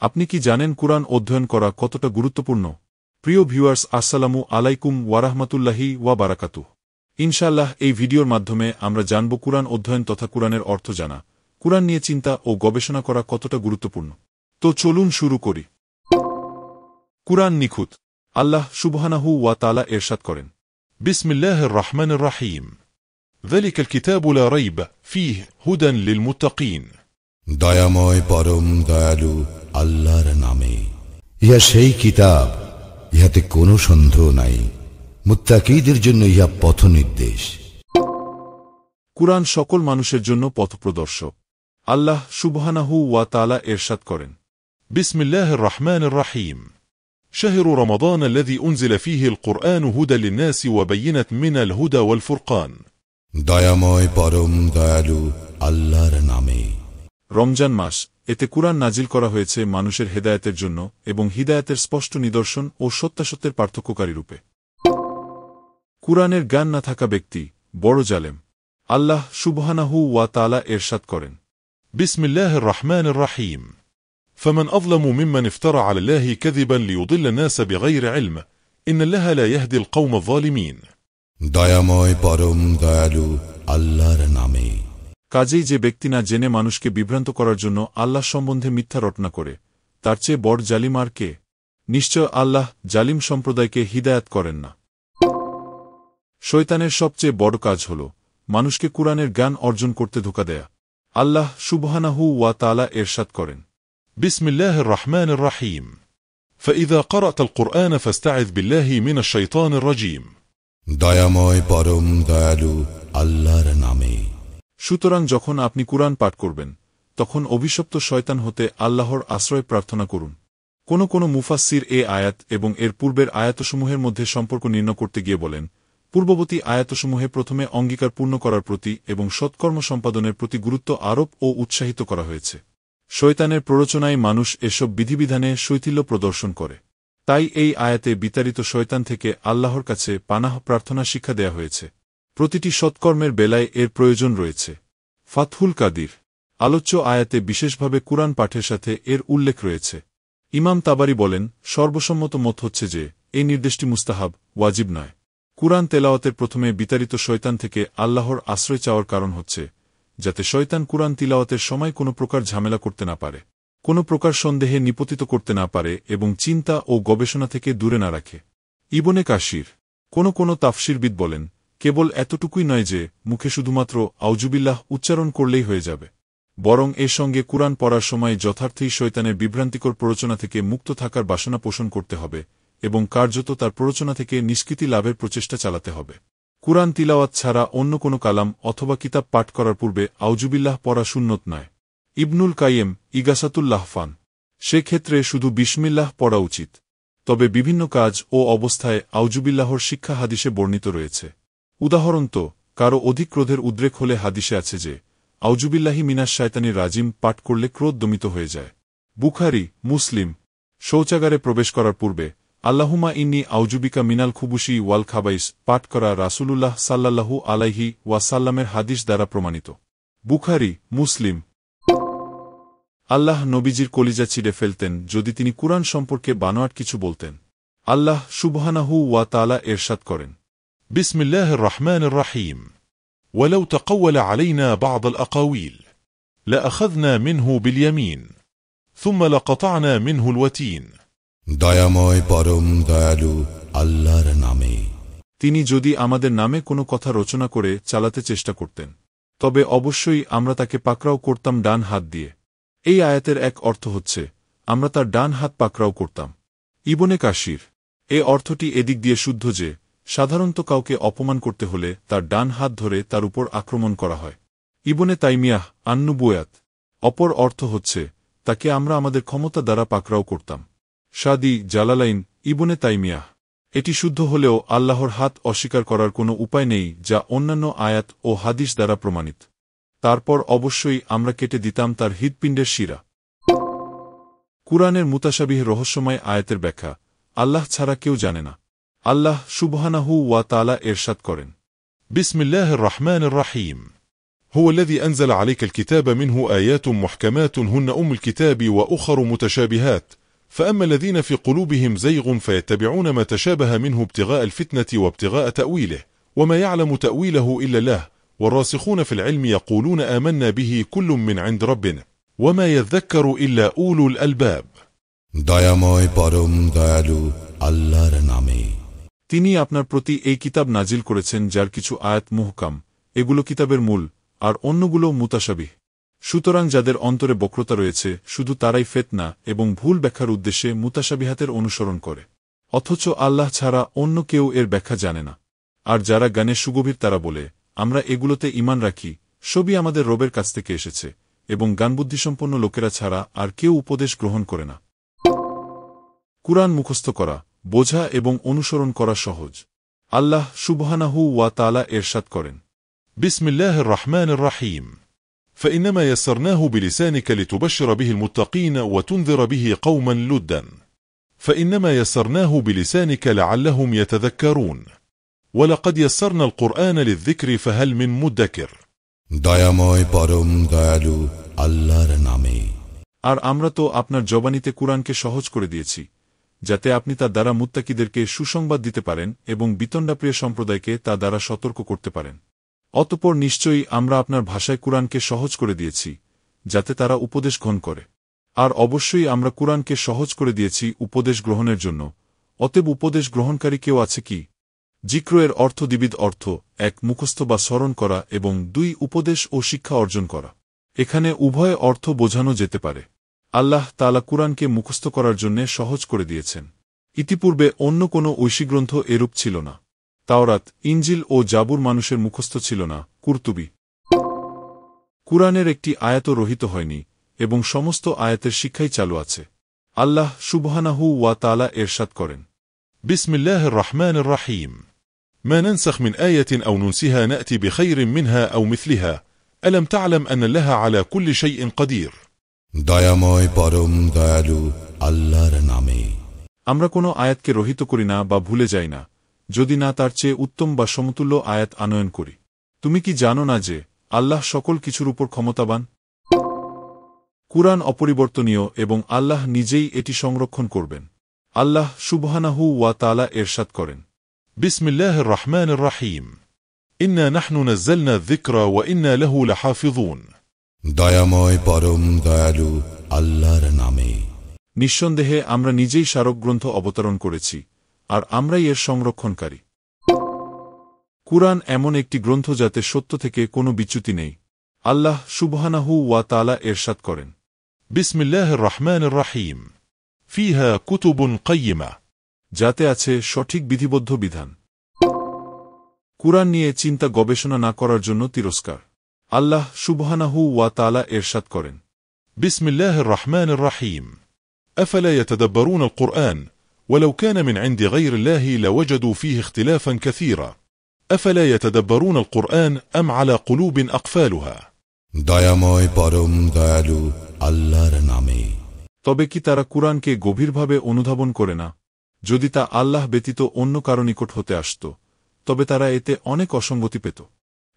আপনি কি জানেন কুরআন অধ্যয়ন করা কতটা গুরুত্বপূর্ণ? প্রিয় ভিউয়ার্স, আসসালামু আলাইকুম ওয়ারাহমাতুল্লাহি ওয়া বারাকাতুহু। ইনশাআল্লাহ এই ভিডিওর মাধ্যমে আমরা জানব কুরআন অধ্যয়ন তথা কুরআনের অর্থ জানা, কুরআন নিয়ে চিন্তা ও গবেষণা করা কতটা গুরুত্বপূর্ণ। তো চলুন শুরু করি। কুরআন নিখুঁত। আল্লাহ সুবহানাহু ওয়া তাআলা ইরশাদ করেন, বিসমিল্লাহির রহমানির রহিম, যালিকাল কিতাবু লা রাইবা ফীহি হুদান লিল মুত্তাকিন। দয়াময় পরম দয়ালু আল্লাহর নামে। ইহা সেই কিতাব, ইহাতে কোনো সন্দেহ নাই। মুত্তাকীদের জন্য ইহা পথ নির্দেশ। কুরআন সকল মানুষের জন্য পথপ্রদর্শক। আল্লাহ সুবহানাহু ওয়া তাআলা ইরশাদ করেন, বিসমিল্লাহির রহমানির রহিম, شهر رمضان الذي أنزل فيه القرآن هدى للناس وبينة من الهدى والفرقان। দয়াময় পরম দয়ালু আল্লাহর নামে। রমজান মাস, এতে কুরআন নাজিল করা হয়েছে মানুষের হেদায়েতের জন্য এবং হিদায়াতের স্পষ্ট নিদর্শন ও সত্যাসত্যের পার্থক্যকারী রূপে। কুরআনের জ্ঞান না থাকা ব্যক্তি বড় জালেম। আল্লাহ সুবহানাহু ওয়া তাআলা ইরশাদ করেন, বিসমিল্লাহির রহমানির রহিম, فمن أظلم ممن افترى على الله كذبا ليضل الناس بغير علم إن الله لا يهدي القوم الظالمين। দয়াময় পরম দয়ালু আল্লাহর নামে। কাজেই যে ব্যক্তি না জেনে মানুষকে বিভ্রান্ত করার জন্য আল্লাহ সম্বন্ধে মিথ্যা রটনা করে, তার চেয়ে বড় জালিম আর কে? নিশ্চয় আল্লাহ জালিম সম্প্রদায়কে হিদায়াত করেন না। শয়তানের সবচেয়ে বড় কাজ হল মানুষকে কুরআনের জ্ঞান অর্জন করতে ধোঁকা দেয়া। আল্লাহ সুবহানাহু ওয়া তাআলা ইরশাদ করেন, বিসমিল্লাহির রহমানির রহিম, فإذا قرأت القرآن فاستعذ بالله من الشيطان الرجيم। দয়াময় পরম দয়ালু আল্লাহর নামে। সুতরাং যখন আপনি কুরআন পাঠ করবেন, তখন অভিশপ্ত শয়তান হতে আল্লাহর আশ্রয় প্রার্থনা করুন। কোন মুফাসসির এ আয়াত এবং এর পূর্বের আয়াতসমূহের মধ্যে সম্পর্ক নির্ণয় করতে গিয়ে বলেন, পূর্ববর্তী আয়াতসমূহে প্রথমে অঙ্গীকার পূর্ণ করার প্রতি এবং সৎকর্ম সম্পাদনের প্রতি গুরুত্ব আরোপ ও উৎসাহিত করা হয়েছে। শয়তানের প্ররোচনায় মানুষ এসব বিধিবিধানে শৈথিল্য প্রদর্শন করে। তাই এই আয়াতে বিতাড়িত শয়তান থেকে আল্লাহর কাছে পানাহ প্রার্থনা শিক্ষা দেয়া হয়েছে। প্রতিটি সৎকর্মের বেলায় এর প্রয়োজন রয়েছে। ফাতহুল কাদির আলোচ্য আয়াতে বিশেষভাবে কুরআন পাঠের সাথে এর উল্লেখ রয়েছে। ইমাম তাবারি বলেন, সর্বসম্মত মত হচ্ছে যে এই নির্দেশটি মুস্তাহাব, ওয়াজিব নয়। কুরআন তেলাওয়াতের প্রথমে বিতাড়িত শয়তান থেকে আল্লাহর আশ্রয় চাওয়ার কারণ হচ্ছে যাতে শয়তান কুরআন তিলাওয়াতের সময় কোনো প্রকার ঝামেলা করতে না পারে, কোনো প্রকার সন্দেহে নিপতিত করতে না পারে এবং চিন্তা ও গবেষণা থেকে দূরে না রাখে। ইবনে কাসির কোনো তাফসিরবিদ বলেন, কেবল এতটুকুই নয় যে মুখে শুধুমাত্র আউযুবিল্লাহ উচ্চারণ করলেই হয়ে যাবে, বরং এর সঙ্গে কুরআন পড়ার সময় যথার্থই শয়তানের বিভ্রান্তিকর প্ররোচনা থেকে মুক্ত থাকার বাসনা পোষণ করতে হবে এবং কার্যত তার প্ররোচনা থেকে নিষ্কৃতি লাভের প্রচেষ্টা চালাতে হবে। কুরআন তিলাওয়াত ছাড়া অন্য কোনো কালাম অথবা কিতাব পাঠ করার পূর্বে আউযুবিল্লাহ পড়া সুন্নত নয়। ইবনুল কাইয়িম ইগাসাতুল লাহফান সেক্ষেত্রে শুধু বিসমিল্লাহ পড়া উচিত। তবে বিভিন্ন কাজ ও অবস্থায় আউযুবিল্লাহর শিক্ষা হাদিসে বর্ণিত রয়েছে। উদাহরণত, কারো অধিক ক্রোধের উদ্রেক হলে হাদিসে আছে যে আউযুবিল্লাহি মিনাশ শায়তানির রাজিম পাঠ করলে ক্রোধ দমিত হয়ে যায়। বুখারী, মুসলিম শৌচাগারে প্রবেশ করার পূর্বে আল্লাহুমা ইন্নী আউযুবিকা মিনাল খুবুশি ওয়াল খাবাইস পাঠ করা রাসূলুল্লাহ সাল্লাল্লাহু আলাইহি ওয়াসাল্লামের হাদিস দ্বারা প্রমাণিত। বুখারী, মুসলিম। আল্লাহ নবীজির কলিজা ছিঁড়ে ফেলতেন যদি তিনি কুরআন সম্পর্কে বানোয়াট কিছু বলতেন। আল্লাহ সুবহানাহু ওয়া তাআলা ইরশাদ করেন, বিসমিল্লাহির রহমানির রহিম, ولو تقول علينا بعض الأقاويل لأخذنا منه باليمين ثم لقطعنا منه الوتين। দয়াময় পরম দয়ালু আল্লাহর নামে। তিনি যদি আমাদের নামে কোনো কথা রচনা করে চালাতে চেষ্টা করতেন, তবে অবশ্যই আমরা তাকে পাকড়াও করতাম ডান হাত দিয়ে। এই আয়াতের এক অর্থ হচ্ছে আমরা তার ডান হাত পাকড়াও করতাম। ইবনে কাসির এ অর্থটি এদিক দিয়ে শুদ্ধ যে সাধারণত কাউকে অপমান করতে হলে তার ডান হাত ধরে তার উপর আক্রমণ করা হয়। ইবনে তাইমিয়াহ আন-নুবুওয়াত অপর অর্থ হচ্ছে তাকে আমরা আমাদের ক্ষমতা দ্বারা পাকড়াও করতাম। শাদি জালালাইন ইবনে তাইমিয়াহ এটি শুদ্ধ হলেও আল্লাহর হাত অস্বীকার করার কোনো উপায় নেই যা অন্যান্য আয়াত ও হাদিস দ্বারা প্রমাণিত। তারপর অবশ্যই আমরা কেটে দিতাম তার হৃৎপিণ্ডের শিরা। কুরআনের মুতাশাবিহ রহস্যময় আয়াতের ব্যাখ্যা আল্লাহ ছাড়া কেউ জানে না। আল্লাহ সুবহানাহু ওয়া তাআলা ইরশাদ করেন, বিসমিল্লাহির রহমানির রহিম, هو الذي أنزل عليك الكتاب منه آيات محكمات هن أم الكتاب وأخر متشابهات فأما الذين في قلوبهم زيغ فيتبعون ما تشابه منه ابتغاء الفتنة وابتغاء تأويله وما يعلم تأويله إلا الله والراسخون في العلم يقولون آمنا به كل من عند ربنا وما يذكر إلا أولو الألباب দয়াময় পরম দয়ালু আল্লাহর নামে। তিনি আপনার প্রতি এই কিতাব নাজিল করেছেন যার কিছু আয়াত মুহকাম, এগুলো কিতাবের মূল, আর অন্যগুলো মুতাশাবিহ। সুতরাং যাদের অন্তরে বক্রতা রয়েছে শুধু তারাই ফিতনা এবং ভুল ব্যাখ্যার উদ্দেশ্যে মুতাশাবিহাতের অনুসরণ করে, অথচ আল্লাহ ছাড়া অন্য কেউ এর ব্যাখ্যা জানে না। আর যারা জ্ঞানে সুগভীর তারা বলে, আমরা এগুলোতে ঈমান রাখি, সবই আমাদের রবের কাছ থেকে এসেছে, এবং জ্ঞানবুদ্ধিসম্পন্ন লোকেরা ছাড়া আর কেউ উপদেশ গ্রহণ করে না। কুরআন মুখস্থ করা, বোঝা এবং অনুসরণ করা সহজ। আল্লাহ সুবহানাহু ওয়া তাআলা ইরশাদ করেন, بسم الله الرحمن الرحيم فإنما يسرناه بلسانك لتبشر به المتقين وتنذر به قوما لدا فإنما يسرناه بلسانك لعلهم يتذكرون ولقد يسرنا القرآن للذكر فهل من مدكر দয়াময় পরম দয়ালু আল্লাহর নামে। আর আমরা তো আপনার জবানিতে কুরআনকে সহজ করে দিয়েছি, যাতে আপনি তা দ্বারা মুত্তাকিদেরকে সুসংবাদ দিতে পারেন এবং বিতণ্ডাপ্রিয় সম্প্রদায়কে তা দ্বারা সতর্ক করতে পারেন। অতঃপর নিশ্চয়ই আমরা আপনার ভাষায় কুরআনকে সহজ করে দিয়েছি, যাতে তারা উপদেশ গ্রহণ করে। আর অবশ্যই আমরা কুরআনকে সহজ করে দিয়েছি উপদেশ গ্রহণের জন্য, অতএব উপদেশ গ্রহণকারী কেউ আছে কি? জিক্র এর অর্থ দ্বিবিধ অর্থ, এক মুখস্থ বা স্মরণ করা এবং দুই উপদেশ ও শিক্ষা অর্জন করা। এখানে উভয় অর্থ বোঝানো যেতে পারে। আল্লাহ তাআলা কুরআনকে মুখস্থ করার জন্য সহজ করে দিয়েছেন। ইতিপূর্বে অন্য কোনো ঐশী গ্রন্থ এরূপ ছিল না। তাওরাত, ইনজিল ও জাবুর মানুষের মুখস্থ ছিল না। কুরতুবী। কুরআনের একটি আয়াতও রহিত হয়নি এবং সমস্ত আয়াতের শিক্ষাই চালু আছে। আল্লাহ সুবহানাহু ওয়া তাআলা ইরশাদ করেন, بسم الله الرحمن الرحيم ما ننسخ من آية أو ننسها نأتي بخير منها أو مثلها ألم تعلم أن الله على كل شيء قدير দয়াময় পরম দয়ালু আল্লাহর নামে। আমরা কোনো আয়াতকে রহিত করি না বা ভুলে যাই না, যদি না তার চেয়ে উত্তম বা সমতুল্য আয়াত আনয়ন করি। তুমি কি জানো না যে আল্লাহ সকল কিছুর উপর ক্ষমতাবান? কুরআন অপরিবর্তনীয় এবং আল্লাহ নিজেই এটি সংরক্ষণ করবেন। আল্লাহ সুবহানাহু ওয়া তাআলা ইরশাদ করেন, بسم الله الرحمن الرحيم إنا نحن نزلنا الذكر وإنا له لحافظون দয়াময় পরম দয়ালু আল্লাহর নামে। নিঃসন্দেহে আমরা নিজেই স্মারক গ্রন্থ অবতরণ করেছি, আর আমরাই এর সংরক্ষণকারী। কুরআন এমন একটি গ্রন্থ যাতে সত্য থেকে কোনো বিচ্যুতি নেই। আল্লাহ সুবহানাহু ওয়া তাআলা ইরশাদ করেন, بسم الله الرحمن الرحيم فيها كتب قيمة যাতে আছে সঠিক বিধিবদ্ধ বিধান। কুরআন নিয়ে চিন্তা গবেষণা না করার জন্য তিরস্কার। আল্লাহ সুবহানাহু ওয়া তাআলা ইরশাদ করেন, بسم الله الرحمن الرحيم أفلا يتدبرون القرآن ولو كان من عند غير الله لوجدوا فيه اختلافا كثيرا أفلا يتدبرون القرآن أم على قلوب أقفالها দয়াময় পরম দয়ালু আল্লাহর নামে। তবে কি তারা কুরআনকে গভীরভাবে অনুধাবন করে না? যদি তা আল্লাহ ব্যতীত অন্য কারো নিকট হতে আসত, তবে তারা এতে অনেক অসঙ্গতি পেত।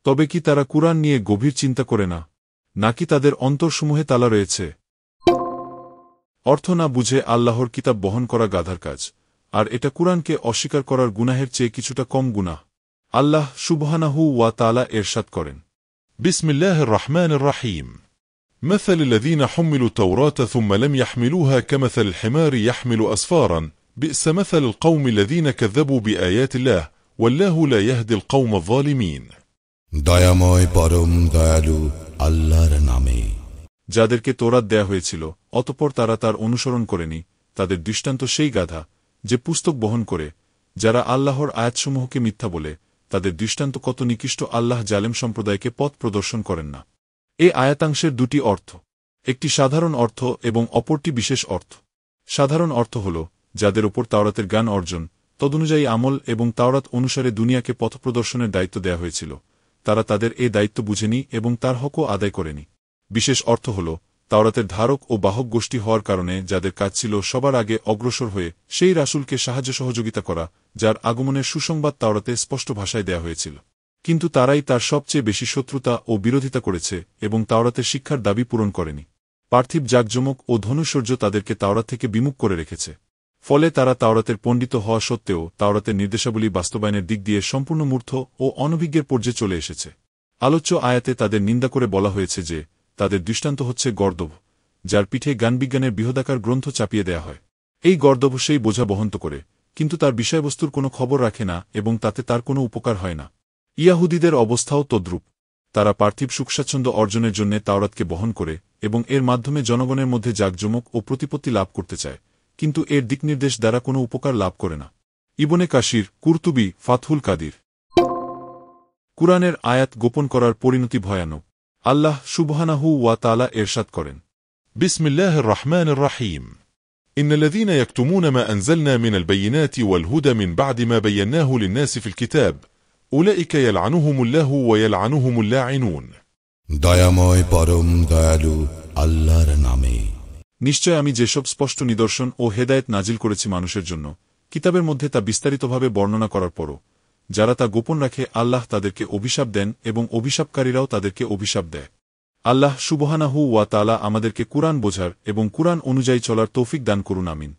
তবে কি তারা কুরআন নিয়ে গভীর চিন্তা করে না? নাকি তাদের অন্তরসমূহে তালা রয়েছে? অর্থ না বুঝে আল্লাহর কিতাব বহন করা গাধার কাজ, আর এটা কুরআনকে অস্বীকার করার গুনাহের চেয়ে কিছুটা কম গুনাহ। আল্লাহ সুবহানাহু ওয়া তাআলা ইরশাদ করেন, بسم الله الرحمن الرحيم مثل الذين حملوا التوراة ثم لم يحملوها كمثل الحمار يحمل أسفارا بئس مثل القوم الذين كذبوا بآيات الله والله لا يهدي القوم الظالمين দয়াময় পরম দয়ালু আল্লাহর নামে। যাদেরকে তোরাত দেয়া হয়েছিল অতঃপর তারা তার অনুসরণ করেনি, তাদের দৃষ্টান্ত সেই গাধা যে পুস্তক বহন করে, যারা আল্লাহর আয়াতসমূহকে মিথ্যা বলে, তাদের দৃষ্টান্ত কত নিকৃষ্ট। আল্লাহ জালেম সম্প্রদায়কে পথ প্রদর্শন করেন না। এ আয়াতাংশের দুটি অর্থ, একটি সাধারণ অর্থ এবং অপরটি বিশেষ অর্থ। সাধারণ অর্থ হল যাদের ওপর তাওরাতের জ্ঞান অর্জন, তদনুযায়ী আমল এবং তাওরাত অনুসারে দুনিয়াকে পথ প্রদর্শনের দায়িত্ব দেয়া হয়েছিল, তারা তাদের এ দায়িত্ব বুঝেনি এবং তার হকও আদায় করেনি। বিশেষ অর্থ হল তাওরাতের ধারক ও বাহক গোষ্ঠী হওয়ার কারণে যাদের কাজ ছিল সবার আগে অগ্রসর হয়ে সেই রাসূলকে সাহায্য সহযোগিতা করা, যার আগমনের সুসংবাদ তাওরাতে স্পষ্ট ভাষায় দেয়া হয়েছিল। কিন্তু তারাই তার সবচেয়ে বেশি শত্রুতা ও বিরোধিতা করেছে এবং তাওরাতের শিক্ষার দাবি পূরণ করেনি। পার্থিব জাঁকজমক ও ধনুসূর্য তাদেরকে তাওরাত থেকে বিমুখ করে রেখেছে। ফলে তারা তাওরাতের পণ্ডিত হওয়া সত্ত্বেও তাওরাতের নির্দেশাবলী বাস্তবায়নের দিক দিয়ে সম্পূর্ণ মূর্খ ও অনভিজ্ঞের পর্যায়ে চলে এসেছে। আলোচ্য আয়াতে তাদের নিন্দা করে বলা হয়েছে যে তাদের দৃষ্টান্ত হচ্ছে গর্দভ, যার পিঠে জ্ঞানবিজ্ঞানের বৃহদাকার গ্রন্থ চাপিয়ে দেয়া হয়। এই গর্দভ সেই বোঝা বহন করে, কিন্তু তার বিষয়বস্তুর কোনো খবর রাখে না এবং তাতে তার কোনো উপকার হয় না। ইয়াহুদীদের অবস্থাও তদ্রূপ। তারা পার্থিব সুখস্বাচ্ছন্দ্য অর্জনের জন্য তাওরাতকে বহন করে এবং এর মাধ্যমে জনগণের মধ্যে জাঁকজমক ও প্রতিপত্তি লাভ করতে চায়, কিন্তু এর দিকনির্দেশ দ্বারা কোনো উপকার লাভ করে না। ইবনে কাসির, কুরতুবী, ফাতহুল কাদির। কুরআনের আয়াত গোপন করার পরিণতি ভয়ানক। আল্লাহ সুবহানাহু ওয়া তাআলা এরশাদ করেন, بسم الله الرحمن الرحيم إن الذين يكتمون ما أنزلنا من البينات والهدى من بعد ما بيناه للناس في الكتاب أولئك يلعنهم الله ويلعنهم اللاعنون দয়াময় পরম দয়ালু আল্লাহর নামে। নিশ্চয় আমি যেসব স্পষ্ট নিদর্শন ও হেদায়েত নাজিল করেছি মানুষের জন্য, কিতাবের মধ্যে তা বিস্তারিতভাবে বর্ণনা করার পরও যারা তা গোপন রাখে আল্লাহ তাদেরকে অভিশাপ দেন এবং অভিশাপকারীরাও তাদেরকে অভিশাপ দেয়। আল্লাহ সুবহানাহু ওয়া তাআলা আমাদেরকে কুরআন বোঝার এবং কুরআন অনুযায়ী চলার তৌফিক দান করুন, আমিন।